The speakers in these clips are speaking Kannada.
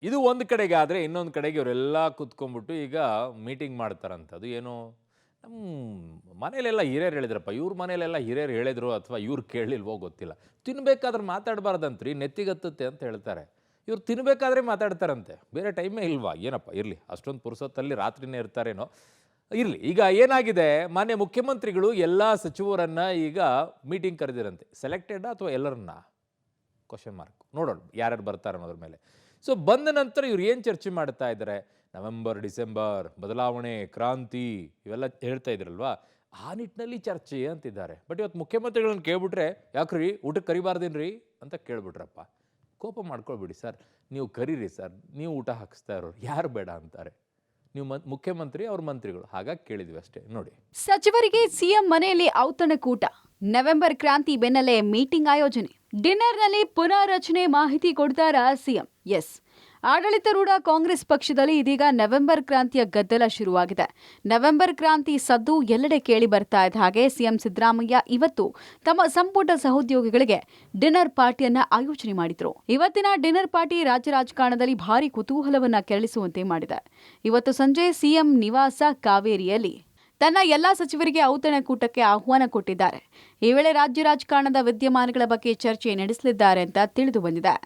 ಇದು ಒಂದು ಕಡೆಗೆ ಆದರೆ ಇನ್ನೊಂದು ಕಡೆಗೆ ಇವರೆಲ್ಲ ಕೂತ್ಕೊಂಡ್ಬಿಟ್ಟು ಈಗ ಮೀಟಿಂಗ್ ಮಾಡ್ತಾರಂಥದ್ದು ಏನು ನಮ್ಮ ಮನೇಲೆಲ್ಲ ಹಿರಿಯರು ಹೇಳಿದ್ರಪ್ಪ ಇವ್ರ ಮನೇಲೆಲ್ಲ ಹಿರಿಯರು ಹೇಳಿದ್ರು ಅಥವಾ ಇವ್ರು ಕೇಳಲಿಲ್ವೋ ಗೊತ್ತಿಲ್ಲ. ತಿನ್ಬೇಕಾದ್ರೆ ಮಾತಾಡಬಾರ್ದಂತ್ರಿ ನೆತ್ತಿಗತ್ತುತ್ತೆ ಅಂತ ಹೇಳ್ತಾರೆ. ಇವ್ರು ತಿನ್ಬೇಕಾದ್ರೆ ಮಾತಾಡ್ತಾರಂತೆ, ಬೇರೆ ಟೈಮೇ ಇಲ್ವಾ ಏನಪ್ಪ? ಇರಲಿ, ಅಷ್ಟೊಂದು ಪುರುಸೊತ್ತಲ್ಲಿ ರಾತ್ರಿನೇ ಇರ್ತಾರೇನೋ, ಇರಲಿ. ಈಗ ಏನಾಗಿದೆ, ಮಾನ್ಯ ಮುಖ್ಯಮಂತ್ರಿಗಳು ಎಲ್ಲ ಸಚಿವರನ್ನ ಈಗ ಮೀಟಿಂಗ್ ಕರೆದಿರಂತೆ. ಸೆಲೆಕ್ಟೆಡ್ ಅಥವಾ ಎಲ್ಲರನ್ನ ಕ್ವಶನ್ ಮಾರ್ಕ್, ನೋಡೋಣ ಯಾರ್ಯಾರು ಬರ್ತಾರೆ ಅನ್ನೋದ್ರ ಮೇಲೆ. ಸೊ ಬಂದ ನಂತರ ಇವ್ರು ಏನು ಚರ್ಚೆ ಮಾಡ್ತಾ ಇದ್ದಾರೆ, ನವೆಂಬರ್ ಡಿಸೆಂಬರ್ ಬದಲಾವಣೆ ಕ್ರಾಂತಿ ಇವೆಲ್ಲ ಹೇಳ್ತಾ ಇದ್ರಲ್ವಾ, ಆ ನಿಟ್ಟಿನಲ್ಲಿ ಚರ್ಚೆ ಅಂತಿದ್ದಾರೆ. ಬಟ್ ಇವತ್ತು ಮುಖ್ಯಮಂತ್ರಿಗಳನ್ನ ಕೇಳ್ಬಿಟ್ರೆ, ಯಾಕ್ರಿ ಊಟಕ್ಕೆ ಕರಿಬಾರ್ದೇನ್ರಿ ಅಂತ ಕೇಳ್ಬಿಟ್ರಪ್ಪ. ಕೋಪ ಮಾಡ್ಕೊಳ್ಬಿಡಿ ಸರ್, ನೀವು ಕರೀರಿ ಸರ್, ನೀವು ಊಟ ಹಾಕಿಸ್ತಾ ಇರೋರು ಯಾರು ಬೇಡ ಅಂತಾರೆ? ನೀವು ಮುಖ್ಯಮಂತ್ರಿ, ಅವ್ರ ಮಂತ್ರಿಗಳು, ಹಾಗಾಗಿ ಕೇಳಿದ್ವಿ ಅಷ್ಟೇ. ನೋಡಿ, ಸಚಿವರಿಗೆ ಸಿಎಂ ಮನೆಯಲ್ಲಿ ಔತಣಕೂಟ, ನವೆಂಬರ್ ಕ್ರಾಂತಿ ಬೆನ್ನಲ್ಲೇ ಮೀಟಿಂಗ್ ಆಯೋಜನೆ, ಡಿನ್ನರ್ನಲ್ಲಿ ಪುನಾರಚನೆ ಮಾಹಿತಿ ಕೊಡ್ತಾರಾ ಸಿಎಂ? ಎಸ್, ಆಡಳಿತಾರೂಢ ಕಾಂಗ್ರೆಸ್ ಪಕ್ಷದಲ್ಲಿ ಇದೀಗ ನವೆಂಬರ್ ಕ್ರಾಂತಿಯ ಗದ್ದಲ ಶುರುವಾಗಿದೆ. ನವೆಂಬರ್ ಕ್ರಾಂತಿ ಸದ್ದು ಎಲ್ಲೆಡೆ ಕೇಳಿ ಬರ್ತಾ ಇದ್ದ ಹಾಗೆ ಸಿಎಂ ಸಿದ್ದರಾಮಯ್ಯ ಇವತ್ತು ತಮ್ಮ ಸಂಪುಟ ಸಹೋದ್ಯೋಗಿಗಳಿಗೆ ಡಿನ್ನರ್ ಪಾರ್ಟಿಯನ್ನ ಆಯೋಜನೆ ಮಾಡಿದ್ರು. ಇವತ್ತಿನ ಡಿನ್ನರ್ ಪಾರ್ಟಿ ರಾಜ್ಯ ರಾಜಕಾರಣದಲ್ಲಿ ಭಾರಿ ಕುತೂಹಲವನ್ನ ಕೆರಳಿಸುವಂತೆ ಮಾಡಿದೆ. ಇವತ್ತು ಸಂಜೆ ಸಿಎಂ ನಿವಾಸ ಕಾವೇರಿಯಲ್ಲಿ ತನ್ನ ಎಲ್ಲಾ ಸಚಿವರಿಗೆ ಔತಣಕೂಟಕ್ಕೆ ಆಹ್ವಾನ ಕೊಟ್ಟಿದ್ದಾರೆ. ಈ ವೇಳೆ ರಾಜ್ಯ ರಾಜಕಾರಣದ ವಿದ್ಯಮಾನಗಳ ಬಗ್ಗೆ ಚರ್ಚೆ ನಡೆಸಲಿದ್ದಾರೆ ಅಂತ ತಿಳಿದು ಬಂದಿದೆ.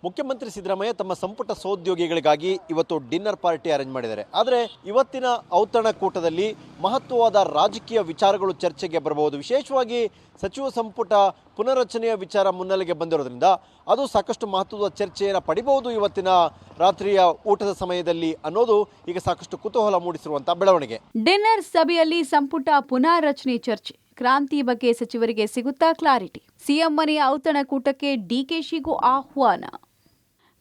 ಮುಖ್ಯಮಂತ್ರಿ ಸಿದ್ದರಾಮಯ್ಯ ತಮ್ಮ ಸಂಪುಟ ಸಹೋದ್ಯೋಗಿಗಳಿಗಾಗಿ ಇವತ್ತು ಡಿನ್ನರ್ ಪಾರ್ಟಿ ಅರೇಂಜ್ ಮಾಡಿದ್ದಾರೆ. ಆದರೆ ಇವತ್ತಿನ ಔತಣಕೂಟದಲ್ಲಿ ಮಹತ್ವವಾದ ರಾಜಕೀಯ ವಿಚಾರಗಳು ಚರ್ಚೆಗೆ ಬರಬಹುದು. ವಿಶೇಷವಾಗಿ ಸಚಿವ ಸಂಪುಟ ಪುನರ್ರಚನೆಯ ವಿಚಾರ ಮುನ್ನೆಲೆಗೆ ಬಂದಿರೋದ್ರಿಂದ ಅದು ಸಾಕಷ್ಟು ಮಹತ್ವದ ಚರ್ಚೆಯನ್ನು ಪಡಿಬಹುದು ಇವತ್ತಿನ ರಾತ್ರಿಯ ಊಟದ ಸಮಯದಲ್ಲಿ ಅನ್ನೋದು ಈಗ ಸಾಕಷ್ಟು ಕುತೂಹಲ ಮೂಡಿಸಿರುವಂತಹ ಬೆಳವಣಿಗೆ. ಡಿನ್ನರ್ ಸಭೆಯಲ್ಲಿ ಸಂಪುಟ ಪುನಾರಚನೆ ಚರ್ಚೆ, ಕ್ರಾಂತಿ ಬಗ್ಗೆ ಸಚಿವರಿಗೆ ಸಿಗುತ್ತಾ ಕ್ಲಾರಿಟಿ, ಸಿಎಂ ಮನೆಯ ಔತಣಕೂಟಕ್ಕೆ ಡಿಕೆಶಿಗೂ ಆಹ್ವಾನ.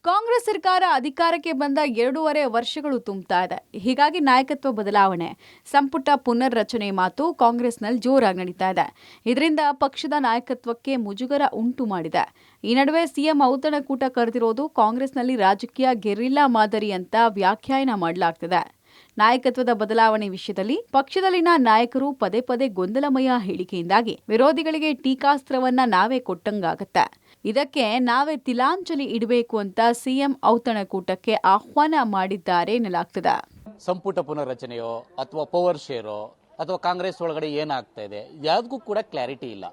ಕಾಂಗ್ರೆಸ್ ಸರ್ಕಾರ ಅಧಿಕಾರಕ್ಕೆ ಬಂದ 2.5 ವರ್ಷಗಳು ತುಂಬುತ್ತಾ ಇದೆ. ಹೀಗಾಗಿ ನಾಯಕತ್ವ ಬದಲಾವಣೆ, ಸಂಪುಟ ಪುನರ್ರಚನೆ ಮಾತು ಕಾಂಗ್ರೆಸ್ನಲ್ಲಿ ಜೋರಾಗಿ ನಡೀತಾ ಇದೆ. ಇದರಿಂದ ಪಕ್ಷದ ನಾಯಕತ್ವಕ್ಕೆ ಮುಜುಗರ ಉಂಟು ಮಾಡಿದೆ. ಈ ನಡುವೆ ಸಿಎಂ ಔತಣಕೂಟ ಕರೆದಿರೋದು ಕಾಂಗ್ರೆಸ್ನಲ್ಲಿ ರಾಜಕೀಯ ಗೆರಿಲ್ಲಾ ಮಾದರಿ ಅಂತ ವ್ಯಾಖ್ಯಾನ ಮಾಡಲಾಗ್ತಿದೆ. ನಾಯಕತ್ವದ ಬದಲಾವಣೆ ವಿಷಯದಲ್ಲಿ ಪಕ್ಷದಲ್ಲಿನ ನಾಯಕರು ಪದೇ ಪದೇ ಗೊಂದಲಮಯ ಹೇಳಿಕೆಯಿಂದಾಗಿ ವಿರೋಧಿಗಳಿಗೆ ಟೀಕಾಸ್ತ್ರವನ್ನ ನಾವೇ ಕೊಟ್ಟಂಗಾಗತ್ತೆ. ಇದಕ್ಕೆ ನಾವೇ ತಿಲಾಂಜಲಿ ಇಡಬೇಕು ಅಂತ ಸಿಎಂ ಔತಣಕೂಟಕ್ಕೆ ಆಹ್ವಾನ ಮಾಡಿದ್ದಾರೆ ಎನ್ನಲಾಗ್ತದೆ. ಸಂಪುಟ ಪುನರ್ರಚನೆಯೋ ಅಥವಾ ಪವರ್ ಶೇರೋ ಅಥವಾ ಕಾಂಗ್ರೆಸ್ ಒಳಗಡೆ ಏನಾಗ್ತಾ ಇದೆ ಯಾವುದಕ್ಕೂ ಕೂಡ ಕ್ಲಾರಿಟಿ ಇಲ್ಲ.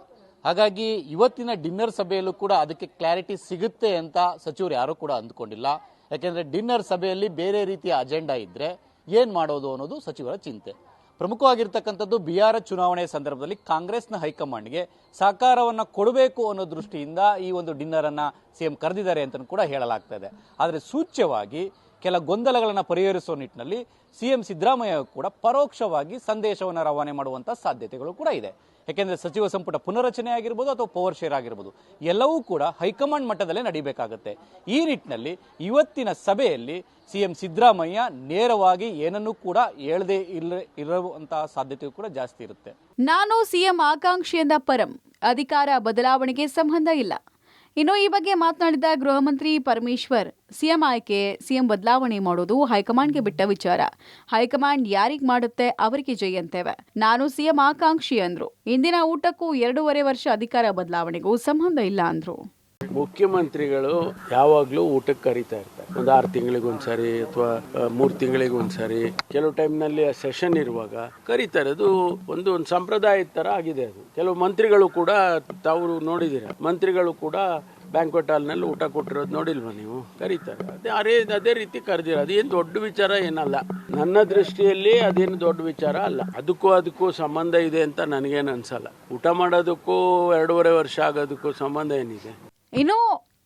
ಹಾಗಾಗಿ ಇವತ್ತಿನ ಡಿನ್ನರ್ ಸಭೆಯಲ್ಲೂ ಕೂಡ ಅದಕ್ಕೆ ಕ್ಲಾರಿಟಿ ಸಿಗುತ್ತೆ ಅಂತ ಸಚಿವರು ಯಾರು ಕೂಡ ಅಂದ್ಕೊಂಡಿಲ್ಲ. ಯಾಕೆಂದ್ರೆ ಡಿನ್ನರ್ ಸಭೆಯಲ್ಲಿ ಬೇರೆ ರೀತಿಯ ಅಜೆಂಡಾ ಇದ್ರೆ ಏನ್ ಮಾಡೋದು ಅನ್ನೋದು ಸಚಿವರ ಚಿಂತೆ. ಪ್ರಮುಖವಾಗಿರ್ತಕ್ಕಂಥದ್ದು ಬಿಹಾರ ಚುನಾವಣೆ ಸಂದರ್ಭದಲ್ಲಿ ಕಾಂಗ್ರೆಸ್ನ ಹೈಕಮಾಂಡ್ಗೆ ಸಹಕಾರವನ್ನ ಕೊಡಬೇಕು ಅನ್ನೋ ದೃಷ್ಟಿಯಿಂದ ಈ ಒಂದು ಡಿನ್ನರ್ ಅನ್ನ ಸಿಎಂ ಕರೆದಿದ್ದಾರೆ ಅಂತ ಕೂಡ ಹೇಳಲಾಗ್ತಾ ಇದೆ. ಆದರೆ ಸೂಚ್ಯವಾಗಿ ಕೆಲ ಗೊಂದಲಗಳನ್ನು ಪರಿಹರಿಸುವ ನಿಟ್ಟಿನಲ್ಲಿ ಸಿಎಂ ಸಿದ್ದರಾಮಯ್ಯ ಕೂಡ ಪರೋಕ್ಷವಾಗಿ ಸಂದೇಶವನ್ನು ರವಾನೆ ಮಾಡುವಂತಹ ಸಾಧ್ಯತೆಗಳು ಕೂಡ ಇದೆ. ಯಾಕೆಂದ್ರೆ ಸಚಿವ ಸಂಪುಟ ಪುನರ್ರಚನೆ ಆಗಿರ್ಬೋದು ಅಥವಾ ಪವರ್ ಶೇರ್ ಆಗಿರ್ಬೋದು ಎಲ್ಲವೂ ಕೂಡ ಹೈಕಮಾಂಡ್ ಮಟ್ಟದಲ್ಲೇ ನಡೀಬೇಕಾಗುತ್ತೆ. ಈ ನಿಟ್ಟಿನಲ್ಲಿ ಇವತ್ತಿನ ಸಭೆಯಲ್ಲಿ ಸಿಎಂ ಸಿದ್ದರಾಮಯ್ಯ ನೇರವಾಗಿ ಏನನ್ನೂ ಕೂಡ ಹೇಳದೇ ಇರುವಂತಹ ಸಾಧ್ಯತೆ ಕೂಡ ಜಾಸ್ತಿ ಇರುತ್ತೆ. ನಾನು ಸಿಎಂ ಆಕಾಂಕ್ಷಿಯಿಂದ ಪರಂ, ಅಧಿಕಾರ ಬದಲಾವಣೆಗೆ ಸಂಬಂಧ ಇಲ್ಲ. ಇನ್ನು ಈ ಬಗ್ಗೆ ಮಾತನಾಡಿದ ಗೃಹ ಮಂತ್ರಿ ಪರಮೇಶ್ವರ್, ಸಿಎಂ ಆಯ್ಕೆ, ಸಿಎಂ ಬದಲಾವಣೆ ಮಾಡೋದು ಹೈಕಮಾಂಡ್ಗೆ ಬಿಟ್ಟ ವಿಚಾರ. ಹೈಕಮಾಂಡ್ ಯಾರಿಗ್ ಮಾಡುತ್ತೆ ಅವರಿಗೆ ಜೈ ಅಂತೇವೆ. ನಾನು ಸಿಎಂ ಆಕಾಂಕ್ಷಿ ಅಂದ್ರು. ಇಂದಿನ ಊಟಕ್ಕೂ 2.5 ವರ್ಷ ಅಧಿಕಾರ ಬದಲಾವಣೆಗೂ ಸಂಬಂಧ ಇಲ್ಲ ಅಂದ್ರು. ಮುಖ್ಯಮಂತ್ರಿಗಳು ಯಾವಾಗಲೂ ಊಟಕ್ಕೆ ಕರೀತಾ ಇರ್ತಾರೆ. ಒಂದು 6 ತಿಂಗಳಿಗೊಂದ್ಸರಿ ಅಥವಾ 3 ತಿಂಗಳಿಗೊಂದ್ಸರಿ, ಕೆಲವು ಟೈಮ್ನಲ್ಲಿ ಸೆಷನ್ ಇರುವಾಗ ಕರೀತಾರೆ. ಅದು ಒಂದು ಸಂಪ್ರದಾಯದ ಥರ ಆಗಿದೆ. ಅದು ಕೆಲವು ಮಂತ್ರಿಗಳು ಕೂಡ ತಾವು ನೋಡಿದ್ದೀರ, ಮಂತ್ರಿಗಳು ಕೂಡ ಬ್ಯಾಂಕ್ವೆಟ್ ಹಾಲ್ನಲ್ಲಿ ಊಟ ಕೊಟ್ಟಿರೋದು ನೋಡಿಲ್ವಾ ನೀವು? ಕರೀತಾರೆ. ಅದೇ ರೀತಿ ಕರೆದಿರ, ಅದೇನು ದೊಡ್ಡ ವಿಚಾರ ಏನಲ್ಲ. ನನ್ನ ದೃಷ್ಟಿಯಲ್ಲಿ ಅದೇನು ದೊಡ್ಡ ವಿಚಾರ ಅಲ್ಲ. ಅದಕ್ಕೂ ಸಂಬಂಧ ಇದೆ ಅಂತ ನನಗೇನು ಅನ್ಸಲ್ಲ. ಊಟ ಮಾಡೋದಕ್ಕೂ 2.5 ವರ್ಷ ಆಗೋದಕ್ಕೂ ಸಂಬಂಧ ಏನಿದೆ? ಇನ್ನು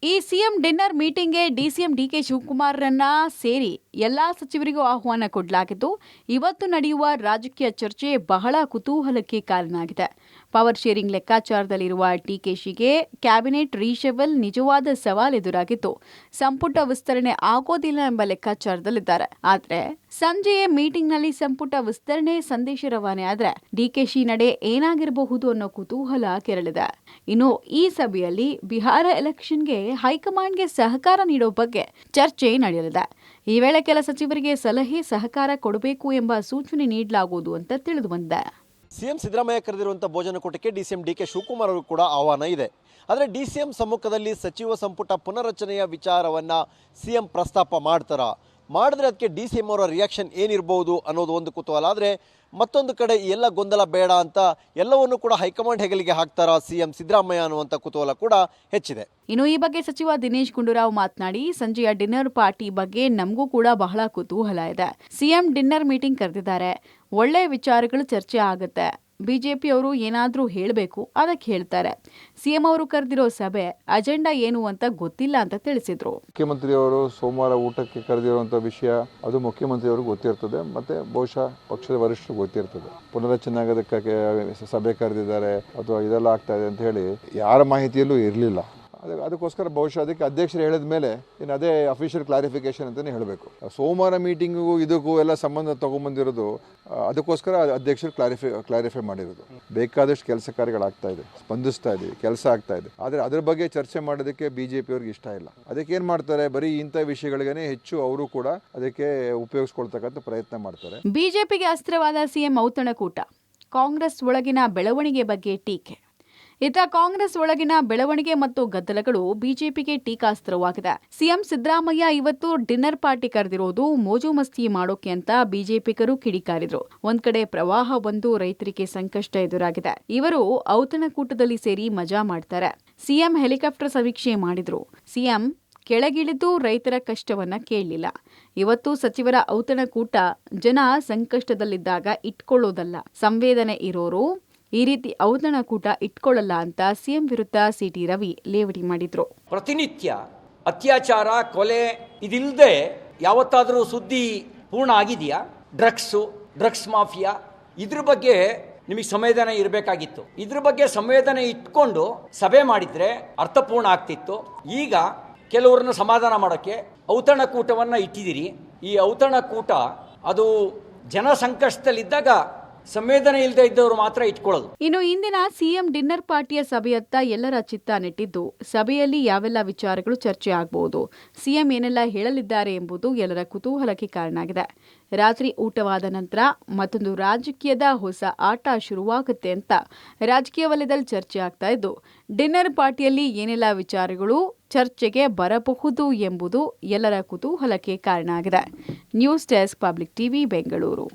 ಈ ಸಿಎಂ ಡಿನ್ನರ್ ಮೀಟಿಂಗ್ಗೆ ಡಿಸಿಎಂ ಡಿಕೆ ಶಿವಕುಮಾರ್ರನ್ನ ಸೇರಿ ಎಲ್ಲಾ ಸಚಿವರಿಗೂ ಆಹ್ವಾನ ಕೊಡಲಾಗಿದ್ದು, ಇವತ್ತು ನಡೆಯುವ ರಾಜಕೀಯ ಚರ್ಚೆ ಬಹಳ ಕುತೂಹಲಕ್ಕೆ ಕಾರಣವಾಗಿದೆ. ಪವರ್ ಶೇರಿಂಗ್ ಲೆಕ್ಕಾಚಾರದಲ್ಲಿರುವ ಡಿಕೆಶಿಗೆ ಕ್ಯಾಬಿನೆಟ್ ರೀಶೆವೆಲ್ ನಿಜವಾದ ಸವಾಲು ಎದುರಾಗಿದ್ದು, ಸಂಪುಟ ವಿಸ್ತರಣೆ ಆಗೋದಿಲ್ಲ ಎಂಬ ಲೆಕ್ಕಾಚಾರದಲ್ಲಿದ್ದಾರೆ. ಆದರೆ ಸಂಜೆಯೇ ಮೀಟಿಂಗ್ನಲ್ಲಿ ಸಂಪುಟ ವಿಸ್ತರಣೆ ಸಂದೇಶ ರವಾನೆ ಆದ್ರೆ ಡಿಕೆಶಿ ನಡೆ ಏನಾಗಿರಬಹುದು ಅನ್ನೋ ಕುತೂಹಲ ಕೆರಳಿದೆ. ಇನ್ನು ಈ ಸಭೆಯಲ್ಲಿ ಬಿಹಾರ ಎಲೆಕ್ಷನ್ಗೆ ಹೈಕಮಾಂಡ್ಗೆ ಸಹಕಾರ ನೀಡೋ ಬಗ್ಗೆ ಚರ್ಚೆ ನಡೆಯಲಿದೆ. ಈ ವೇಳೆ ಕೆಲ ಸಚಿವರಿಗೆ ಸಲಹೆ ಸಹಕಾರ ಕೊಡಬೇಕು ಎಂಬ ಸೂಚನೆ ನೀಡಲಾಗುವುದು ಅಂತ ತಿಳಿದು ಬಂದಿದೆ. ಸಿಎಂ ಸಿದ್ದರಾಮಯ್ಯ ಕರೆದಿರುವಂಥ ಭೋಜನಕೂಟಕ್ಕೆ ಡಿಸಿಎಂ ಡಿ ಕೆ ಶಿವಕುಮಾರ್ ಅವರು ಕೂಡ ಆಹ್ವಾನ ಇದೆ. ಆದರೆ ಡಿಸಿಎಂ ಸಮ್ಮುಖದಲ್ಲಿ ಸಚಿವ ಸಂಪುಟ ಪುನರ್ರಚನೆಯ ವಿಚಾರವನ್ನು ಸಿಎಂ ಪ್ರಸ್ತಾಪ ಮಾಡಿದ್ರೆ ಅದಕ್ಕೆ ಡಿಸಿಎಂ ಅವರ ರಿಯಾಕ್ಷನ್ ಏನಿರಬಹುದು ಅನ್ನೋದು ಒಂದು ಕುತೂಹಲ. ಆದರೆ ಮತ್ತೊಂದು ಕಡೆ ಎಲ್ಲ ಗೊಂದಲ ಬೇಡ ಅಂತ ಎಲ್ಲವನ್ನೂ ಕೂಡ ಹೈಕಮಾಂಡ್ ಹೆಗಲಿಗೆ ಹಾಕ್ತಾರಾ ಸಿಎಂ ಸಿದ್ದರಾಮಯ್ಯ ಅನ್ನುವಂಥ ಕುತೂಹಲ ಕೂಡ ಹೆಚ್ಚಿದೆ. ಇನ್ನು ಈ ಬಗ್ಗೆ ಸಚಿವ ದಿನೇಶ್ ಗುಂಡೂರಾವ್ ಮಾತನಾಡಿ, ಸಂಜೆಯ ಡಿನ್ನರ್ ಪಾರ್ಟಿ ಬಗ್ಗೆ ನಮಗೂ ಕೂಡ ಬಹಳ ಕುತೂಹಲ ಇದೆ. ಸಿಎಂ ಡಿನ್ನರ್ ಮೀಟಿಂಗ್ ಕರೆದಿದ್ದಾರೆ, ಒಳ್ಳೆ ವಿಚಾರಗಳು ಚರ್ಚೆ ಆಗುತ್ತೆ. ಬಿಜೆಪಿ ಅವರು ಏನಾದರೂ ಹೇಳಬೇಕು, ಅದಕ್ಕೆ ಹೇಳ್ತಾರೆ. ಸಿಎಂ ಅವರು ಕರೆದಿರೋ ಸಭೆ ಅಜೆಂಡಾ ಏನು ಅಂತ ಗೊತ್ತಿಲ್ಲ ಅಂತ ತಿಳಿಸಿದ್ರು. ಮುಖ್ಯಮಂತ್ರಿಯವರು ಸೋಮವಾರ ಊಟಕ್ಕೆ ಕರೆದಿರುವಂಥ ವಿಷಯ ಅದು ಮುಖ್ಯಮಂತ್ರಿಯವರು ಗೊತ್ತಿರ್ತದೆ, ಮತ್ತೆ ಬಹುಶಃ ಪಕ್ಷದ ವರಿಷ್ಠರು ಗೊತ್ತಿರ್ತದೆ. ಪುನರಚನೆ ಆಗೋದಕ್ಕೆ ಸಭೆ ಕರೆದಿದ್ದಾರೆ ಅಥವಾ ಇದೆಲ್ಲ ಆಗ್ತಾ ಇದೆ ಅಂತ ಹೇಳಿ ಯಾರ ಮಾಹಿತಿಯಲ್ಲೂ ಇರಲಿಲ್ಲ. ಅದಕ್ಕೋಸ್ಕರ ಬಹುಶಃ ಅದಕ್ಕೆ ಅಧ್ಯಕ್ಷರು ಹೇಳಿದ ಮೇಲೆ ಇನ್ನು ಅದೇ ಅಫಿಷಿಯಲ್ ಕ್ಲಾರಿಫಿಕೇಶನ್ ಅಂತಲೇ ಹೇಳಬೇಕು. ಸೋಮವಾರ ಮೀಟಿಂಗಿಗೂ ಇದಕ್ಕೂ ಎಲ್ಲ ಸಂಬಂಧ ತೊಗೊಂಬಂದಿರೋದು ಅದಕ್ಕೋಸ್ಕರ ಅಧ್ಯಕ್ಷರು ಕ್ಲಾರಿಫೈ ಮಾಡಿರೋದು. ಬೇಕಾದಷ್ಟು ಕೆಲಸ ಕಾರ್ಯಗಳಾಗ್ತಾ ಇದೆ, ಸ್ಪಂದಿಸ್ತಾ ಇದ್ದೀವಿ, ಕೆಲಸ ಆಗ್ತಾ ಇದೆ. ಆದರೆ ಅದ್ರ ಬಗ್ಗೆ ಚರ್ಚೆ ಮಾಡೋದಕ್ಕೆ ಬಿಜೆಪಿ ಅವ್ರಿಗೆ ಇಷ್ಟ ಇಲ್ಲ. ಅದಕ್ಕೆ ಏನು ಮಾಡ್ತಾರೆ, ಬರೀ ಇಂಥ ವಿಷಯಗಳಿಗೇ ಹೆಚ್ಚು ಅವರು ಕೂಡ ಅದಕ್ಕೆ ಉಪಯೋಗಿಸ್ಕೊಳ್ತಕ್ಕಂಥ ಪ್ರಯತ್ನ ಮಾಡ್ತಾರೆ. ಬಿಜೆಪಿಗೆ ಅಸ್ತ್ರವಾದ ಸಿಎಂ ಔತಣಕೂಟ, ಕಾಂಗ್ರೆಸ್ ಒಳಗಿನ ಬೆಳವಣಿಗೆ ಬಗ್ಗೆ ಟೀಕೆ. ಇತ್ತ ಕಾಂಗ್ರೆಸ್ ಒಳಗಿನ ಬೆಳವಣಿಗೆ ಮತ್ತು ಗದ್ದಲಗಳು ಬಿಜೆಪಿಗೆ ಟೀಕಾಸ್ತ್ರವಾಗಿದೆ. ಸಿಎಂ ಸಿದ್ದರಾಮಯ್ಯ ಇವತ್ತು ಡಿನ್ನರ್ ಪಾರ್ಟಿ ಕರೆದಿರೋದು ಮೋಜು ಮಸ್ತಿ ಮಾಡೋಕೆ ಅಂತ ಬಿಜೆಪಿಗರು ಕಿಡಿಕಾರಿದ್ರು. ಒಂದ್ ಕಡೆ ಪ್ರವಾಹ ಬಂದು ರೈತರಿಗೆ ಸಂಕಷ್ಟ ಎದುರಾಗಿದೆ. ಇವರು ಔತಣಕೂಟದಲ್ಲಿ ಸೇರಿ ಮಜಾ ಮಾಡ್ತಾರೆ. ಸಿಎಂ ಹೆಲಿಕಾಪ್ಟರ್ ಸಮೀಕ್ಷೆ ಮಾಡಿದ್ರು. ಸಿಎಂ ಕೆಳಗಿಳಿದು ರೈತರ ಕಷ್ಟವನ್ನ ಕೇಳಲಿಲ್ಲ. ಇವತ್ತು ಸಚಿವರ ಔತಣಕೂಟ ಜನ ಸಂಕಷ್ಟದಲ್ಲಿದ್ದಾಗ ಇಟ್ಕೊಳ್ಳೋದಲ್ಲ, ಸಂವೇದನೆ ಇರೋರು ಈ ರೀತಿ ಔತಣಕೂಟ ಇಟ್ಕೊಳ್ಳಲ್ಲ ಅಂತ ಸಿಎಂ ವಿರುದ್ಧ ಸಿಟಿ ರವಿ ಲೇವಡಿ ಮಾಡಿದ್ರು. ಪ್ರತಿನಿತ್ಯ ಅತ್ಯಾಚಾರ, ಕೊಲೆ ಇದಿಲ್ಲದೆ ಯಾವತ್ತಾದರೂ ಸುದ್ದಿ ಪೂರ್ಣ ಆಗಿದೆಯಾ? ಡ್ರಗ್ಸ್ ಮಾಫಿಯಾ, ಇದ್ರ ಬಗ್ಗೆ ನಿಮಗೆ ಸಂವೇದನೆ ಇರಬೇಕಾಗಿತ್ತು. ಇದ್ರ ಬಗ್ಗೆ ಸಂವೇದನೆ ಇಟ್ಕೊಂಡು ಸಭೆ ಮಾಡಿದ್ರೆ ಅರ್ಥಪೂರ್ಣ ಆಗ್ತಿತ್ತು. ಈಗ ಕೆಲವರನ್ನು ಸಮಾಧಾನ ಮಾಡೋಕ್ಕೆ ಔತಣಕೂಟವನ್ನು ಇಟ್ಟಿದ್ದೀರಿ. ಈ ಔತಣಕೂಟ ಅದು ಜನ ಸಂಕಷ್ಟದಲ್ಲಿದ್ದಾಗ ಸಂವೇದನೆ ಇಲ್ಲದೆ ಇದ್ದವರು ಮಾತ್ರ ಇಟ್ಕೊಳ್ಳೋದು. ಇನ್ನು ಇಂದಿನ ಸಿಎಂ ಡಿನ್ನರ್ ಪಾರ್ಟಿಯ ಸಭೆಯತ್ತ ಎಲ್ಲರ ಚಿತ್ತ ನೆಟ್ಟಿದ್ದು, ಸಭೆಯಲ್ಲಿ ಯಾವೆಲ್ಲ ವಿಚಾರಗಳು ಚರ್ಚೆ ಆಗಬಹುದು, ಸಿಎಂ ಏನೆಲ್ಲ ಹೇಳಲಿದ್ದಾರೆ ಎಂಬುದು ಎಲ್ಲರ ಕುತೂಹಲಕ್ಕೆ ಕಾರಣ ಆಗಿದೆ. ರಾತ್ರಿ ಊಟವಾದ ನಂತರ ಮತ್ತೊಂದು ರಾಜಕೀಯದ ಹೊಸ ಆಟ ಶುರುವಾಗುತ್ತೆ ಅಂತ ರಾಜಕೀಯ ವಲಯದಲ್ಲಿ ಚರ್ಚೆ ಆಗ್ತಾ ಇದ್ದು, ಡಿನ್ನರ್ ಪಾರ್ಟಿಯಲ್ಲಿ ಏನೆಲ್ಲ ವಿಚಾರಗಳು ಚರ್ಚೆಗೆ ಬರಬಹುದು ಎಂಬುದು ಎಲ್ಲರ ಕುತೂಹಲಕ್ಕೆ ಕಾರಣ ಆಗಿದೆ. News desk, public TV, Bengaluru.